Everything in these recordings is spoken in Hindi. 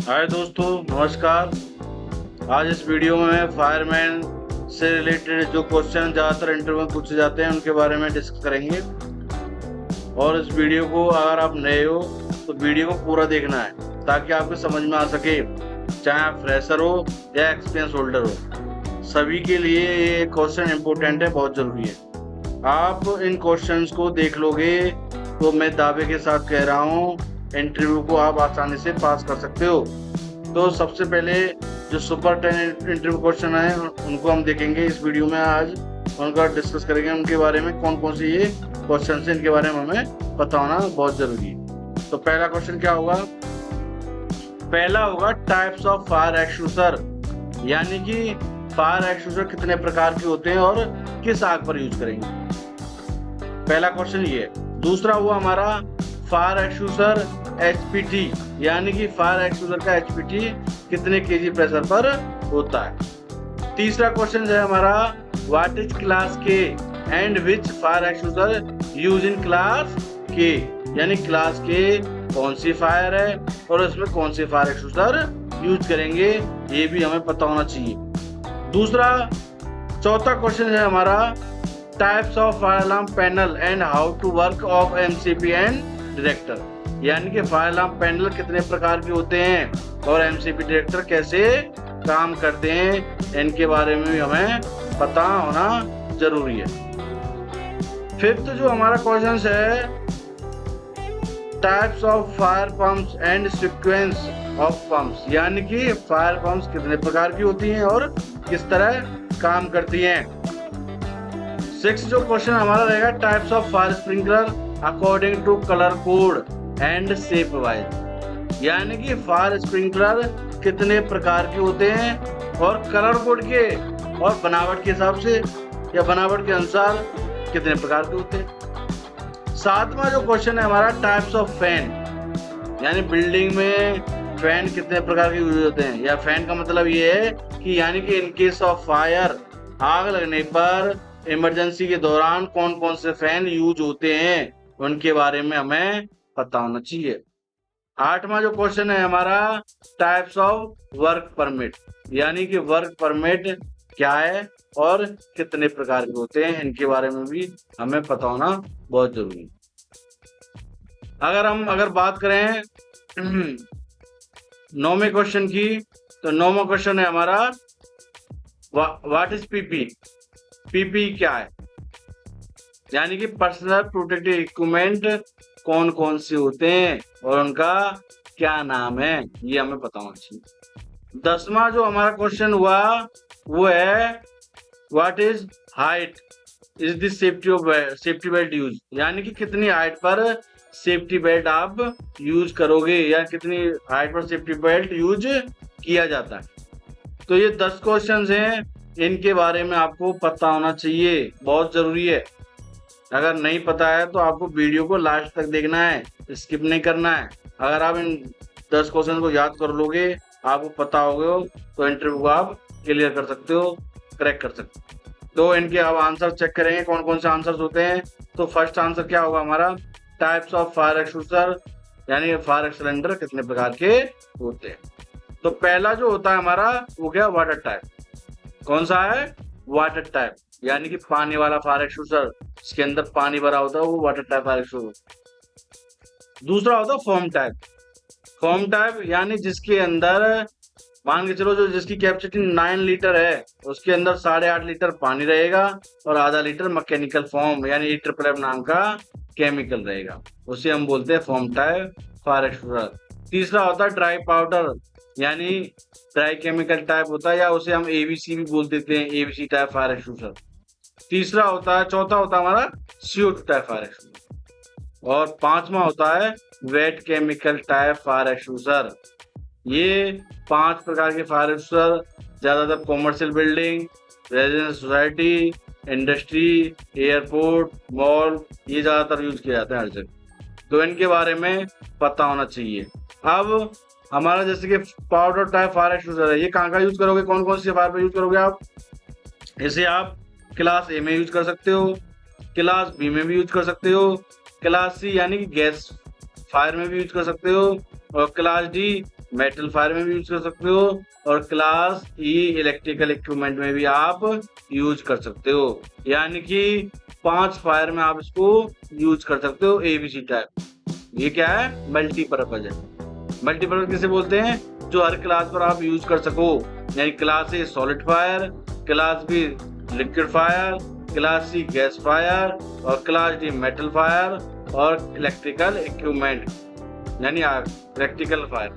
हाय दोस्तों, नमस्कार। आज इस वीडियो में मैं फायरमैन से रिलेटेड जो क्वेश्चन ज़्यादातर इंटरव्यू में पूछे जाते हैं उनके बारे में डिस्कस करेंगे। और इस वीडियो को अगर आप नए हो तो वीडियो को पूरा देखना है ताकि आपको समझ में आ सके, चाहे आप फ्रेशर हो या एक्सपीरियंस होल्डर हो। सभी के लिए ये क्वेश्चन इम्पोर्टेंट है, बहुत ज़रूरी है। आप इन क्वेश्चंस को देख लोगे तो मैं दावे के साथ कह रहा हूँ इंटरव्यू को आप आसानी से पास कर सकते हो। तो सबसे पहले जो सुपर 10 इंटरव्यू क्वेश्चन है उनको हम देखेंगे इस वीडियो में। आज उनका डिस्कस करेंगे, उनके बारे में कौन कौन से ये क्वेश्चन है, इनके बारे में हमें पता होना बहुत जरूरी है। तो पहला क्वेश्चन क्या होगा? पहला होगा टाइप्स ऑफ फायर एक्सटिंग्विशर, यानी कि फायर एक्सटिंग्विशर कितने प्रकार के होते हैं और किस आग पर यूज करेंगे। पहला क्वेश्चन ये है। दूसरा हुआ हमारा फायर एक्सटिंग्विशर एचपीटी, यानी कि फायर एक्सटिंग्विशर का एचपीटी कितने केजी प्रेशर पर होता है। तीसरा क्वेश्चन है हमारा व्हाट इज क्लास के and which fire extinguisher use in class के, यानी क्लास के कौन सी फायर है और उसमें कौन से फायर एक्सटिंग्विशर यूज करेंगे, ये भी हमें पता होना चाहिए। चौथा क्वेश्चन है हमारा types of fire alarm panel and how to work of MCP and director, यानी कि फायर अलार्म पैनल कितने प्रकार के होते हैं और एमसीपी डायरेक्टर कैसे काम करते हैं, इनके बारे में भी हमें पता होना जरूरी है। फिफ्थ जो हमारा क्वेश्चन है types of fire pumps and sequence of pumps, यानी कि फायर पंप्स कितने प्रकार की होती हैं और किस तरह काम करती हैं। सिक्स जो क्वेश्चन हमारा रहेगा types of fire sprinkler according to colour code and shape wise, यानी कि फायर स्प्रिंकलर कितने प्रकार के होते हैं और कलर कोड के और बनावट के हिसाब से या बनावट के अनुसार कितने प्रकार के होते हैं। सातवां जो क्वेश्चन है हमारा टाइप्स ऑफ फैन, यानी बिल्डिंग में फैन कितने प्रकार के यूज होते हैं, या फैन का मतलब ये है कि यानी कि इन केस ऑफ फायर, आग लगने पर इमरजेंसी के दौरान कौन कौन से फैन यूज होते हैं, उनके बारे में हमें पता होना चाहिए। आठवां जो क्वेश्चन है हमारा टाइप्स ऑफ वर्क परमिट, यानी कि वर्क परमिट क्या है और कितने प्रकार के होते हैं, इनके बारे में भी हमें पता होना बहुत जरूरी है। अगर बात करें 9वें क्वेश्चन की, तो 9वां क्वेश्चन है हमारा व्हाट इज पीपी। पीपी क्या है, यानी कि पर्सनल प्रोटेक्टिव इक्विपमेंट कौन कौन से होते हैं और उनका क्या नाम है, ये हमें पता होना चाहिए। 10वां जो हमारा क्वेश्चन हुआ वो है what is height is the safety belt use, यानी कि कितनी हाइट पर सेफ्टी बेल्ट आप यूज करोगे या कितनी हाइट पर सेफ्टी बेल्ट यूज किया जाता है। तो ये 10 क्वेश्चंस हैं, इनके बारे में आपको पता होना चाहिए, बहुत जरूरी है। अगर नहीं पता है तो आपको वीडियो को लास्ट तक देखना है, स्किप नहीं करना है। अगर आप इन 10 क्वेश्चन को याद कर लोगे, आपको पता होगा, तो इंटरव्यू को आप क्लियर कर सकते हो, क्रैक कर सकते हो। तो इनके अब आंसर चेक करेंगे कौन कौन से आंसर्स होते हैं। तो फर्स्ट आंसर क्या होगा हमारा टाइप्स ऑफ फायर एक्सटिंग्विशर, यानी फायर सिलेंडर कितने प्रकार के होते हैं। तो पहला जो होता है हमारा वो क्या, वाटर टाइप। कौन सा है? वाटर टाइप, यानी कि पानी वाला फायर एक्सटिंग्विशर, इसके अंदर पानी भरा होता है, वो वाटर टाइप फायर एक्सटिंग्विशर। दूसरा होता है फोम टाइप। फोम टाइप यानी जिसके अंदर मान के चलो जिसकी कैपेसिटी 9 लीटर है, उसके अंदर 8.5 लीटर पानी रहेगा और आधा लीटर मैकेनिकल फोम यानी EFFF नाम का केमिकल रहेगा, उसे हम बोलते हैं फोम टाइप फायर एक्सटिंग्विशर। तीसरा होता है ड्राई पाउडर, यानी ड्राई केमिकल टाइप होता है, या उसे हम ABC भी बोल देते हैं, ABC टाइप फायर एक्सटिंग्विशर। चौथा होता है हमारा CO2 टाइप फायर एक्सटिंग्विशर। और 5वां होता है wait chemical type fire extinguisher. ये 5 प्रकार के फायर एक्सटिंग्विशर ज्यादातर commercial building, residential society, industry, airport, mall, ये ज्यादातर यूज किया जाता है हर जगह, तो इनके बारे में पता होना चाहिए। अब हमारा जैसे कि पाउडर टाइप फायर एक्सटिंग्विशर है, ये कहाँ यूज करोगे, कौन कौन से फायर पे यूज करोगे आप? इसे आप क्लास A में यूज कर सकते हो, क्लास B में भी यूज कर सकते हो, क्लास C यानी कि गैस फायर में भी यूज कर सकते हो, और क्लास D मेटल फायर में भी यूज कर सकते हो और क्लास ई इलेक्ट्रिकल इक्विपमेंट में भी आप यूज कर सकते हो। यानी कि 5 फायर में आप इसको यूज कर सकते हो ABC टाइप। ये क्या है? मल्टीपर्पज है। मल्टीपर्पज किसे बोलते हैं? जो हर क्लास पर आप यूज कर सको, यानी class A solid fire, class B liquid fire, class C gas fire और क्लास डी मेटल फायर और इलेक्ट्रिकल इक्विपमेंट यानी इलेक्ट्रिकल फायर।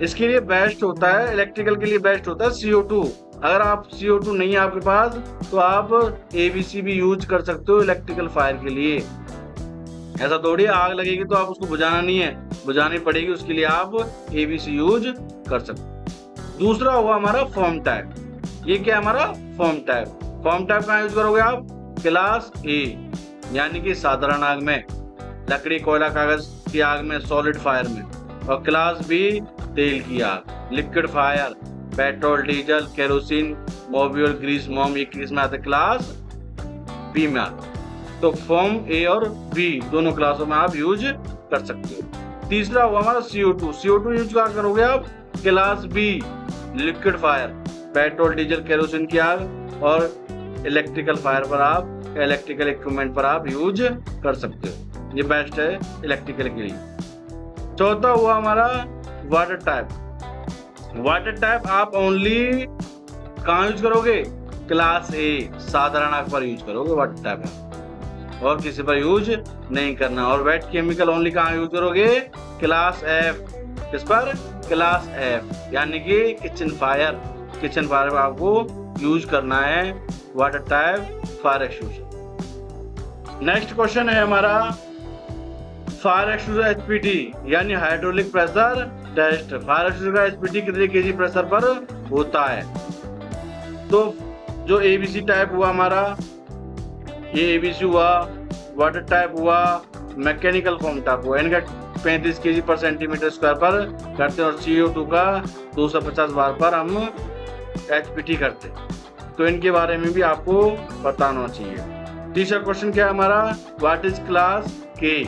इसके लिए बेस्ट होता है, इलेक्ट्रिकल के लिए बेस्ट होता है CO2। अगर आप CO2 नहीं है आपके पास तो आप ABC भी यूज कर सकते हो इलेक्ट्रिकल फायर के लिए। ऐसा थोड़ी आग लगेगी तो आप उसको बुझाना नहीं है, बुझानी पड़ेगी, उसके लिए आप ABC यूज कर सकते। दूसरा हुआ हमारा फॉर्म टाइप। ये क्या है हमारा? Form type. फॉर्म टाइप कहाँ यूज करोगे आप? क्लास ए यानी कि साधारण आग में, लकड़ी कोयला कागज की आग में, सॉलिड फायर में, और क्लास बी तेल की आग, liquid fire, petrol diesel kerosene Mobil grease मोम, ये किस में आते हैं? क्लास बी में आते। तो फॉर्म ए और बी दोनों क्लासों में आप यूज कर सकते हो। तीसरा हुआ हमारा CO2। CO2 यूज क्या करोगे आप? Class B liquid fire, petrol diesel kerosene की आग और इलेक्ट्रिकल फायर पर आप, इलेक्ट्रिकल इक्विपमेंट पर आप यूज कर सकते हो। ये बेस्ट है इलेक्ट्रिकल के लिए। चौथा हुआ हमारा वाटर टाइप। वाटर टाइप आप ओनली कहाँ यूज करोगे? क्लास ए साधारण आग पर यूज करोगे वाटर टाइप, और किसी पर यूज नहीं करना। और वेट केमिकल ओनली कहाँ यूज करोगे? Class F. किस पर? क्लास एफ यानी कि किचन फायर। किचन फायर पर आपको यूज करना है water type fire extinguisher. Next question है हमारा फायर एक्सटिंग्विशर HPT यानी hydraulic pressure test. Fire extinguisher का HPT कितने kg प्रेशर पर होता है? तो जो ABC टाइप हुआ हमारा, ये ABC हुआ, वाटर टाइप हुआ, मैकेनिकल फॉर्म टाइप हुआ, इनका 35 kg पर सेंटीमीटर स्क्वायर पर करते हैं और CO2 का 250 बार पर हम HPT करते हैं। तो इनके बारे में भी आपको बताना चाहिए। तीसरा क्वेश्चन क्या है हमारा? व्हाट इज क्लास के?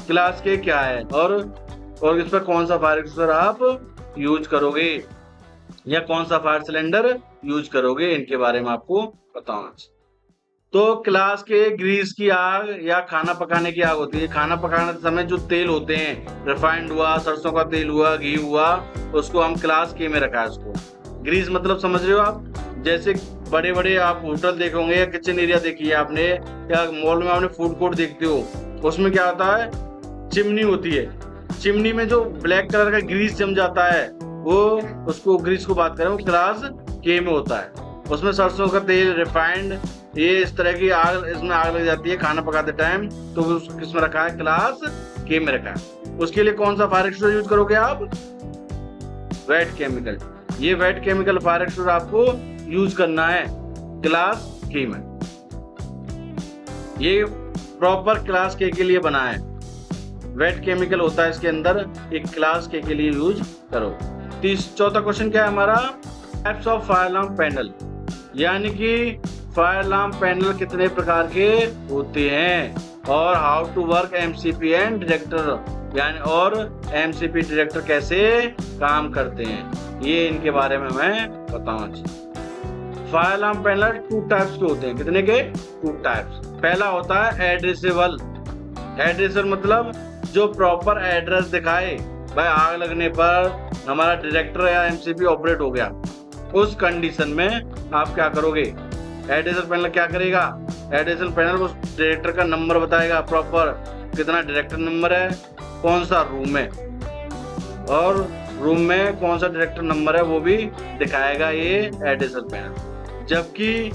क्लास के क्या है और इस पर कौन सा फायर एक्सटिंग्विशर आप यूज करोगे या कौन सा फायर सिलेंडर यूज करोगे, इनके बारे में आपको बताना चाहिए। तो क्लास के ग्रीस की आग या खाना पकाने की आग होती है। खाना पकाने समय जो तेल होते हैं, रिफाइंड हुआ, सरसों का तेल हुआ, घी हुआ, उसको हम क्लास के में रखा है। उसको ग्रीस मतलब समझ रहे हो आप? जैसे बड़े बड़े आप होटल देखे होंगे या किचन एरिया देखी है आपने, या मॉल में आपने फूड कोर्ट देखते हो, उसमें क्या होता है? चिमनी होती है। चिमनी में जो ब्लैक कलर का ग्रीस जम जाता है, वो उसको ग्रीस को बात करें, वो क्लास के में होता है। उसमें सरसों का तेल, रिफाइंड, ये इस तरह की आग, इसमें आग लग जाती है खाना पकाते टाइम, तो किसमें रखा है? क्लास के में रखा है। उसके लिए कौन सा फायर एक्सटिंग्विशर यूज करोगे आप? Wait chemical. ये वेट केमिकल फायर एक्सटिंग्विशर आपको यूज करना है क्लास के में। ये प्रॉपर क्लास के लिए बना है। वेट केमिकल होता है इसके अंदर, एक क्लास के लिए यूज करो। चौथा क्वेश्चन क्या है हमारा? Types of fire alarm panel, यानी कि फायर अलार्म पैनल कितने प्रकार के होते हैं और how to work MCP and detector, यानी और MCP डिटेक्टर कैसे काम करते हैं, ये इनके बारे में मैं बताऊंगा चाहिए। फायर अलार्म पैनल 2 टाइप्स के होते हैं। कितने के? 2 टाइप्स। पहला होता है एड्रेसेबल। एड्रेसेबल मतलब जो प्रॉपर एड्रेस दिखाए, भाई आग लगने पर हमारा डिटेक्टर या MCP ऑपरेट हो गया, उस कंडीशन में आप क्या करोगे? एड्रेसेबल पैनल क्या करेगा? एड्रेसेबल पैनल उस डिटेक्टर का नंबर बताएगा, प्रॉपर कितना डिटेक्टर नंबर है, कौन सा रूम है, और रूम में कौन सा डिटेक्टर नंबर है वो भी दिखाएगा ये एड्रेसेबल पैनल। जबकि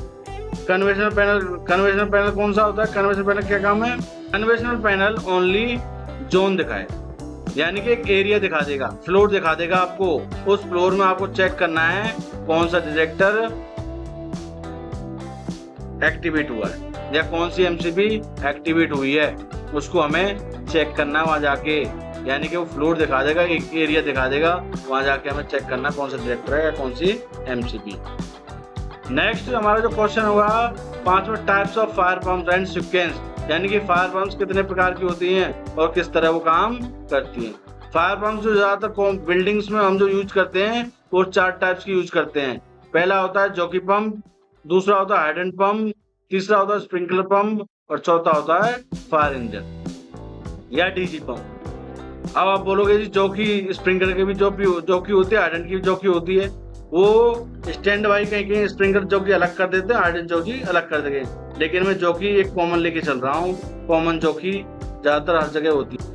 कन्वेंशनल पैनल कौन सा होता है? कन्वेंशनल पैनल क्या काम है? कन्वेंशनल पैनल ओनली जोन दिखाए, यानी कि एक एरिया दिखा देगा, फ्लोर दिखा देगा आपको। उस फ्लोर में आपको चेक करना है कौन सा डिटेक्टर एक्टिवेट हुआ है या कौन सी MCP एक्टिवेट हुई है, उसको हमें चेक करना है वहां जाके। यानी कि वो फ्लोर दिखा देगा, एक एरिया दिखा देगा, वहां जाके हमें चेक करना कौन सा डिटेक्टर है या कौन सी MCP। नेक्स्ट हमारा जो क्वेश्चन होगा 5वां, types of fire pumps and sequence, यानी कि फायर पम्प्स कितने प्रकार की होती हैं और किस तरह वो काम करती हैं। फायर पंप जो ज्यादातर बिल्डिंग्स में हम जो यूज करते हैं वो 4 टाइप्स की यूज करते हैं। पहला होता है जॉकी पंप, दूसरा होता है हाइड्रेंट पंप, तीसरा होता है स्प्रिंकलर पंप और चौथा होता है फायर इंजन या डीजी पंप। अब आप बोलोगे जी जॉकी स्प्रिंकलर की भी जॉकी होती है, हाइड्रेंट की भी जॉकी होती है। वो स्टैंड बाई कहीं कहीं स्प्रिंकलर जॉकी अलग कर देते हैं, हाइड्रेंट जॉकी अलग कर देंगे, लेकिन मैं जॉकी एक कॉमन लेके चल रहा हूँ। कॉमन जॉकी ज्यादातर हर जगह होती है।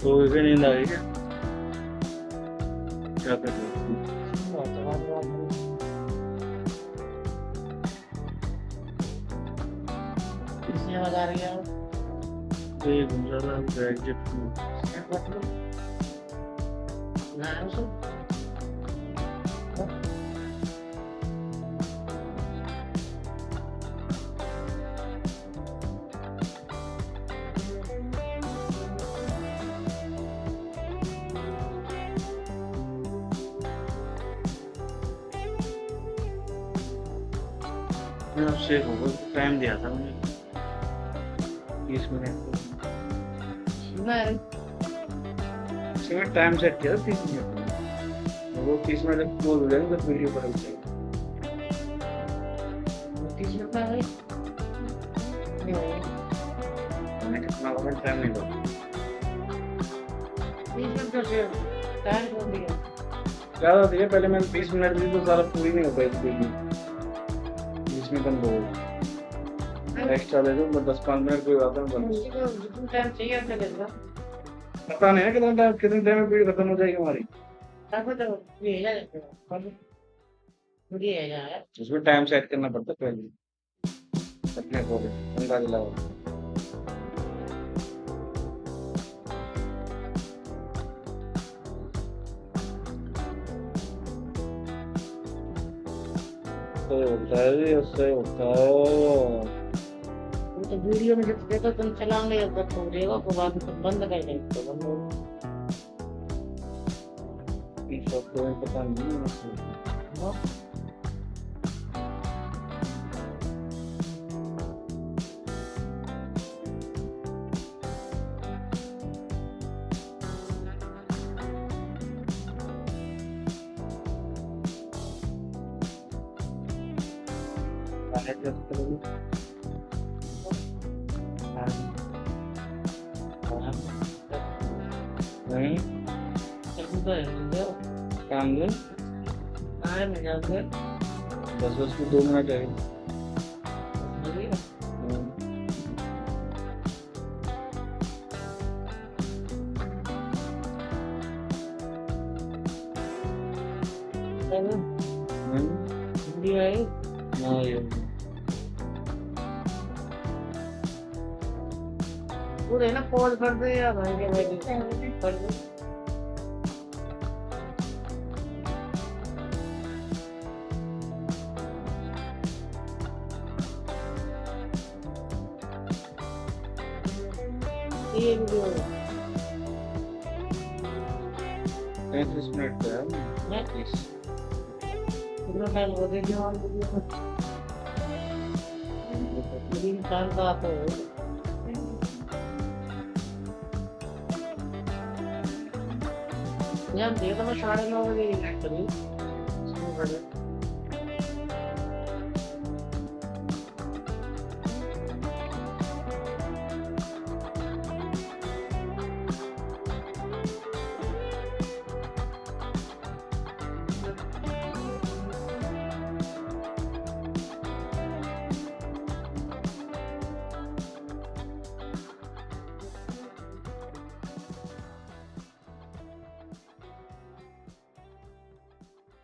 तो इसे नींद आ गई क्या कर रहे आपसे टाइम दिया था मैंने 30 मिनट इसमें टाइम सेट किया था 30 मिनट। वो 30 मिनट बोल रहे हैं तो वीडियो पर चाहिए 30 मिनट मैंने कितना मिनट टाइम नहीं दो 30 मिनट कैसे टाइम कर दिया ज़्यादा दिया। पहले मैंने 20 मिनट दी तो ज़्यादा पूरी नहीं हो पाई थी, इसमें बंद हो गई। एक्स्ट्रा दे दो 10-5 मिनट कोई बात नहीं। टाइम चाहिए पता नहीं है कितने टाइम में वीडियो खत्म हो जाएगी हमारी। उसमें टाइम सेट करना पड़ता है पहले अपने को अंदाजा लगाओ। होता है उससे होता है तो वीडियो में जब देखो तुम चलाओगे तब तो देगा को बाद में बंद कर देंगे तो बंद हो ये सब तो पता नहीं है। बस 2 मिनट है। पूरे ना पॉज कर दे या भाई कर दे। ये वीडियो 35 मिनट का है कितना टाइम हो गया वीडियो साल का तो यार देखो मैं 9:30 बजे एक्चुअली शुरू कर दे।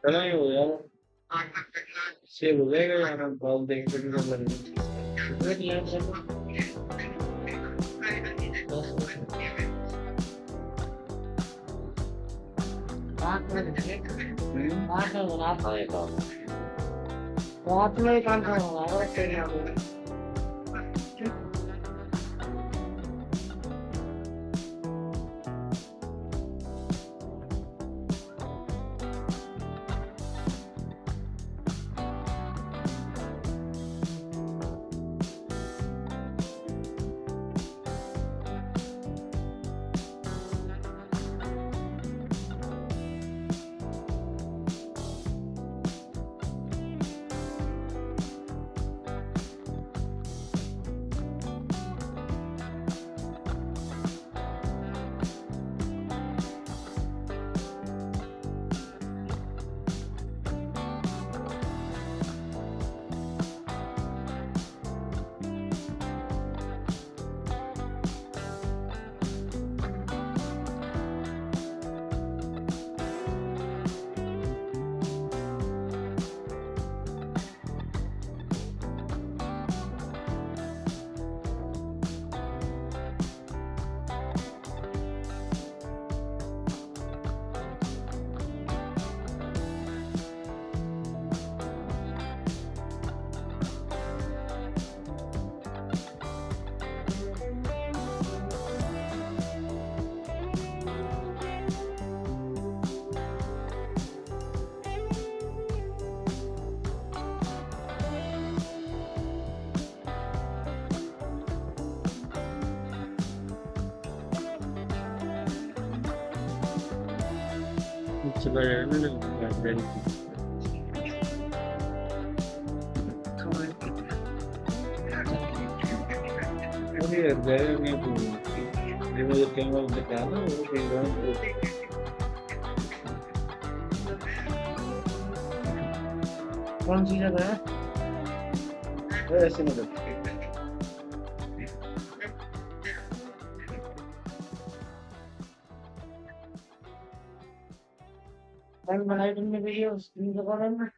चला ही हो यार, सेव हो जाएगा यार, हम कॉल देंगे तो कर लेंगे। वेट यार चलो, बस रात में रात में रात में काम, रात में काम करना है तेरे यहाँ पे। चला जाएगा ना, अरे यार गए नहीं तो ये मुझे कैमरा दिखा ना, वो कैमरा कौन सी जगह है ऐसे मतलब। मैंने बनाई तुमने वीडियो स्क्रीन रिकॉर्डर में।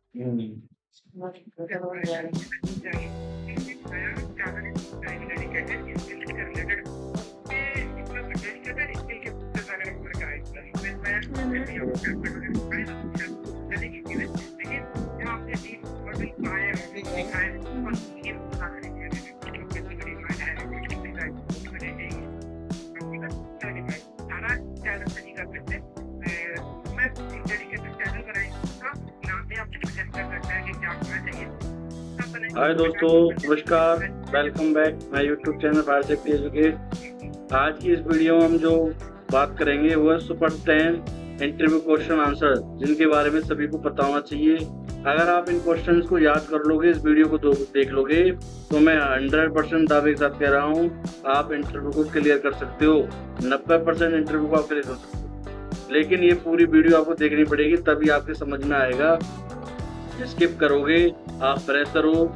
हाय दोस्तों, नमस्कार, welcome back my YouTube channel fire educate. आज की इस वीडियो में हम जो बात करेंगे वो है सुपर 10 इंटरव्यू क्वेश्चन आंसर, जिनके बारे में सभी को पता होना चाहिए। अगर आप इन क्वेश्चंस को याद कर लोगे, इस वीडियो को देख लोगे, तो मैं 100% दावे के साथ कह रहा हूँ आप इंटरव्यू को क्लियर कर सकते हो। 90% इंटरव्यू को आप क्लियर कर सकते हो, लेकिन ये पूरी वीडियो आपको देखनी पड़ेगी, तभी आपके समझ में आएगा। स्किप करोगे आप फ्रेशर हो।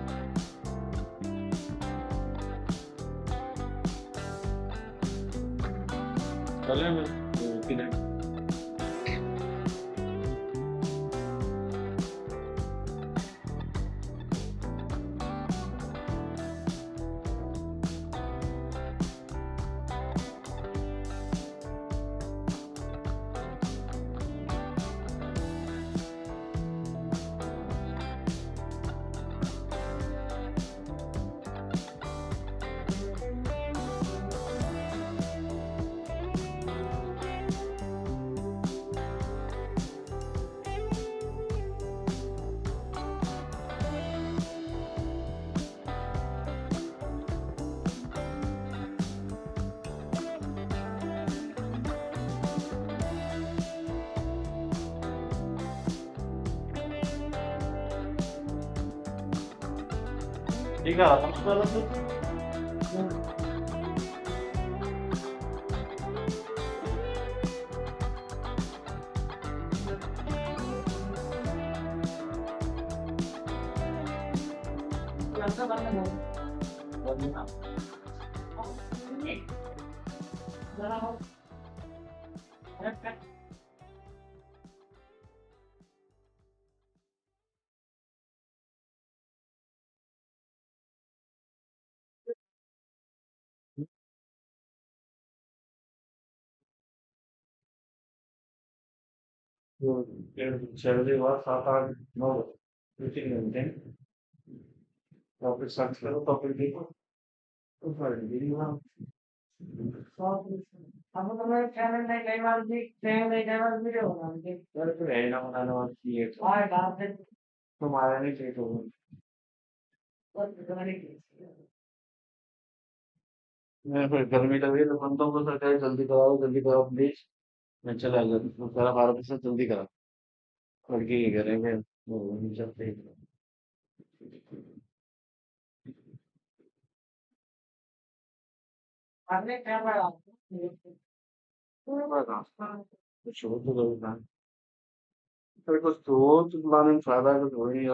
ठीक है, तो सैलरी हुआ 7 8 9 मीटिंग मिलते हैं। टॉपिक सर्च करो, टॉपिक देखो, तो फाइल भी नहीं वहाँ। अब तो मेरे चैनल में कई बार भी चैनल में कई बार वीडियो बनाऊंगी। अरे तो रहना बनाना वाली चाहिए तो और डाल दे तुम्हारा नहीं चाहिए तो बस तुम्हारी मैं फिर गर्मी लग रही है तो बनता हूँ तो सरकार जल्दी कराओ प्लीज। मैं चला जाता हूँ, सारा 12% जल्दी करा लड़की ही करेंगे वो नहीं चलते। आपने क्या पढ़ा कुछ हो तो जरूर ना, फिर कुछ तो लाने में फायदा है, कुछ हो ही नहीं।